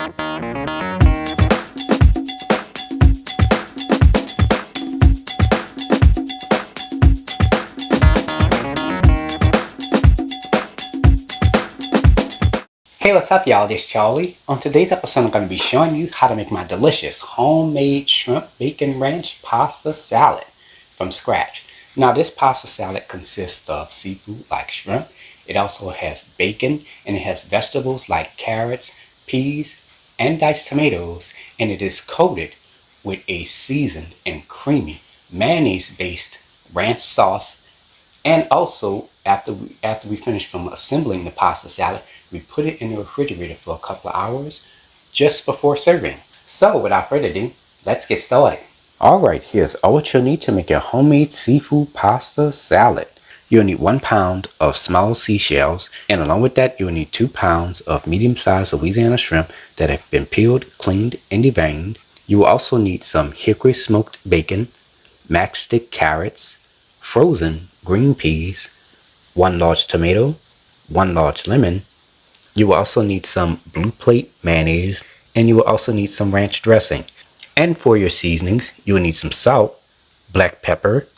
Hey, what's up y'all, this is Charlie. On today's episode I'm going to be showing you how to make my delicious homemade shrimp bacon ranch pasta salad from scratch. Now this pasta salad consists of seafood like shrimp. It also has bacon and it has vegetables like carrots, peas, and diced tomatoes, and it is coated with a seasoned and creamy mayonnaise based ranch sauce. And also, after we finish from assembling the pasta salad, we put it in the refrigerator for a couple of hours just before serving. So without further ado, let's get started. Alright, here's all what you'll need to make your homemade seafood pasta salad. You'll need 1 pound of small seashells, and along with that you'll need 2 pounds of medium-sized Louisiana shrimp that have been peeled, cleaned, and deveined. You will also need some hickory smoked bacon, matchstick carrots, frozen green peas, 1 large tomato, 1 large lemon. You will also need some Blue Plate mayonnaise, and you will also need some ranch dressing. And for your seasonings, you will need some salt, black pepper,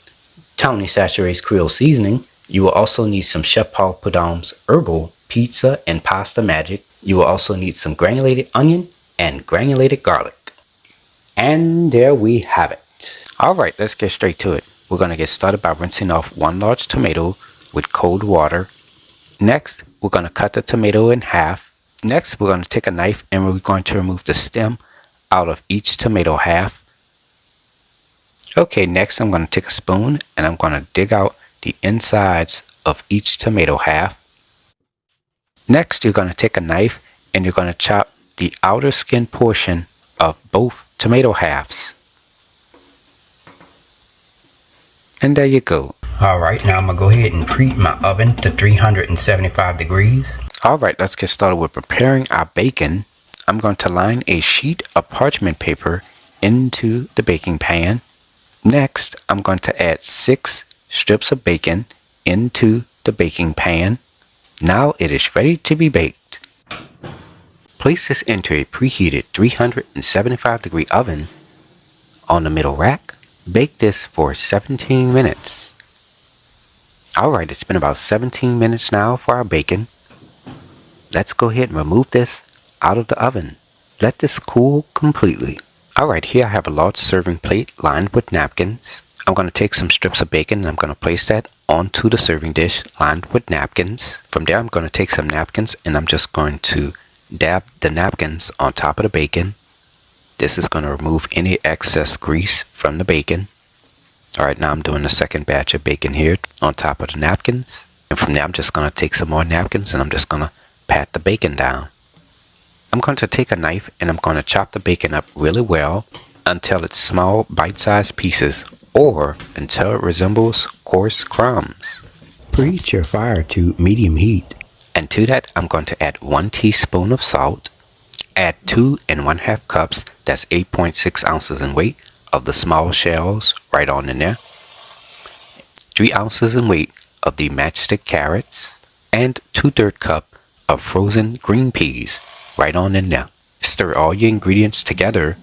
Tony Chachere's Creole seasoning. You will also need some Chef Paul Prud'homme's herbal pizza and pasta magic. You will also need some granulated onion and granulated garlic. And there we have it. Alright, let's get straight to it. We're going to get started by rinsing off 1 large tomato with cold water. Next, we're going to cut the tomato in half. Next, we're going to take a knife and we're going to remove the stem out of each tomato half. Okay, next I'm going to take a spoon and I'm going to dig out the insides of each tomato half. Next, you're going to take a knife and you're going to chop the outer skin portion of both tomato halves. And there you go. Alright, now I'm going to go ahead and preheat my oven to 375 degrees. Alright, let's get started with preparing our bacon. I'm going to line a sheet of parchment paper into the baking pan. Next, I'm going to add 6 strips of bacon into the baking pan. Now it is ready to be baked. Place this into a preheated 375 degree oven on the middle rack. Bake this for 17 minutes. Alright, it's been about 17 minutes now for our bacon. Let's go ahead and remove this out of the oven. Let this cool completely. Alright, here I have a large serving plate lined with napkins. I'm going to take some strips of bacon and I'm going to place that onto the serving dish lined with napkins. From there I'm going to take some napkins and I'm just going to dab the napkins on top of the bacon. This is going to remove any excess grease from the bacon. Alright, now I'm doing the second batch of bacon here on top of the napkins. And from there I'm just going to take some more napkins and I'm just going to pat the bacon down. I'm going to take a knife and I'm going to chop the bacon up really well until it's small bite-sized pieces or until it resembles coarse crumbs. Preheat your fire to medium heat. And to that I'm going to add 1 teaspoon of salt. Add 2 1/2 cups, that's 8.6 ounces in weight, of the small shells right on in there. 3 ounces in weight of the matchstick carrots. And 2/3 cup of frozen green peas right on in there. Stir all your ingredients together.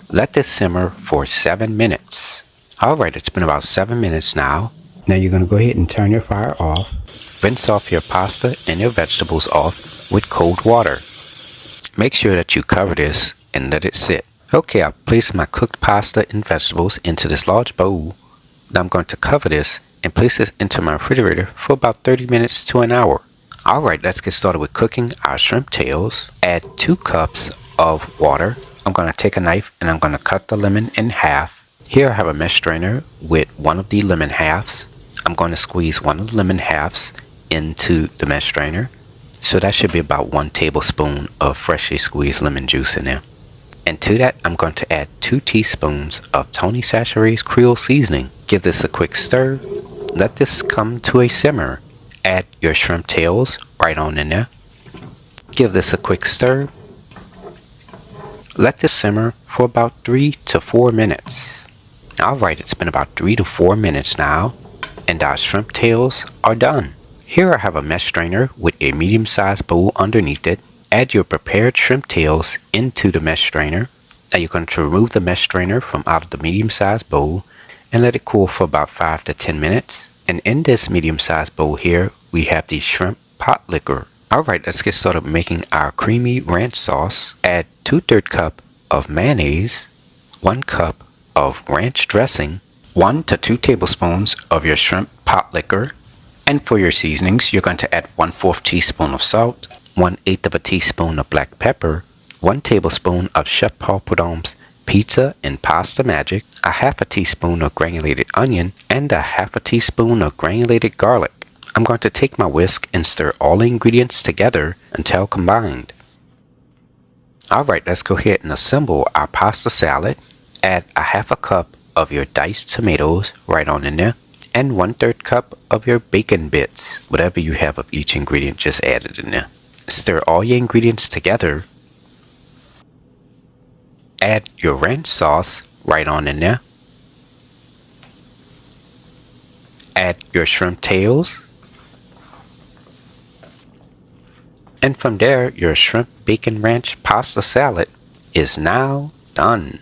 Let this simmer for 7 minutes. Alright, it's been about 7 minutes now. Now you're going to go ahead and turn your fire off. Rinse off your pasta and your vegetables off with cold water. Make sure that you cover this and let it sit. Okay, I've placed my cooked pasta and vegetables into this large bowl. Now I'm going to cover this and place this into my refrigerator for about 30 minutes to an hour. Alright, let's get started with cooking our shrimp tails. Add 2 cups of water. I'm going to take a knife and I'm going to cut the lemon in half. Here I have a mesh strainer with one of the lemon halves. I'm going to squeeze one of the lemon halves into the mesh strainer. So that should be about 1 tablespoon of freshly squeezed lemon juice in there. And to that I'm going to add 2 teaspoons of Tony Chachere's Creole seasoning. Give this a quick stir. Let this come to a simmer. Add your shrimp tails right on in there. Give this a quick stir. Let this simmer for about 3 to 4 minutes. Alright, it's been about 3 to 4 minutes now, and our shrimp tails are done. Here I have a mesh strainer with a medium-sized bowl underneath it. add your prepared shrimp tails into the mesh strainer. Now you're going to remove the mesh strainer from out of the medium-sized bowl and let it cool for about 5 to 10 minutes. And in this medium-sized bowl here, we have the shrimp pot liquor. Alright, let's get started making our creamy ranch sauce. Add 2/3 cup of mayonnaise, 1 cup of ranch dressing, 1 to 2 tablespoons of your shrimp pot liquor. And for your seasonings, you're going to add 1/4 teaspoon of salt, 1/8 of a teaspoon of black pepper, 1 tablespoon of Chef Paul Prud'homme's Pizza and Pasta Magic, a 1/2 teaspoon of granulated onion, and a 1/2 teaspoon of granulated garlic. I'm going to take my whisk and stir all the ingredients together until combined. Alright, let's go ahead and assemble our pasta salad. Add a 1/2 cup of your diced tomatoes right on in there, and 1/3 cup of your bacon bits. Whatever you have of each ingredient, just add it in there. Stir all your ingredients together. Add your ranch sauce right on in there. Add your shrimp tails. And from there, your shrimp bacon ranch pasta salad is now done.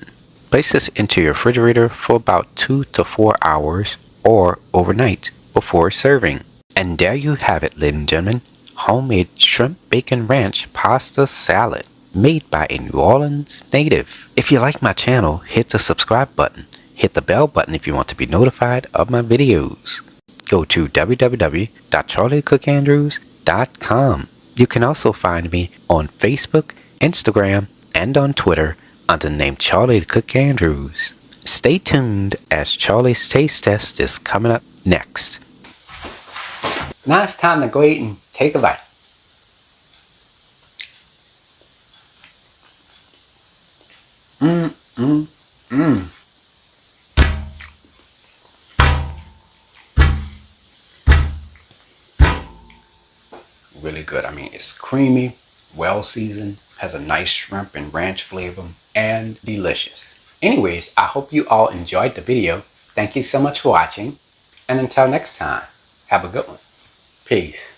Place this into your refrigerator for about 2 to 4 hours or overnight before serving. And there you have it, ladies and gentlemen, homemade shrimp bacon ranch pasta salad made by a New Orleans native. If you like my channel, hit the subscribe button. Hit the bell button if you want to be notified of my videos. Go to www.charliecookandrews.com. You can also find me on Facebook, Instagram, and on Twitter under the name Charlie the Cook Andrews. Stay tuned as Charlie's Taste Test is coming up next. Now it's time to go eat and take a bite. Really good. I mean, it's creamy, well seasoned, has a nice shrimp and ranch flavor, and delicious. Anyways, I hope you all enjoyed the video. Thank you so much for watching, and until next time, have a good one. Peace.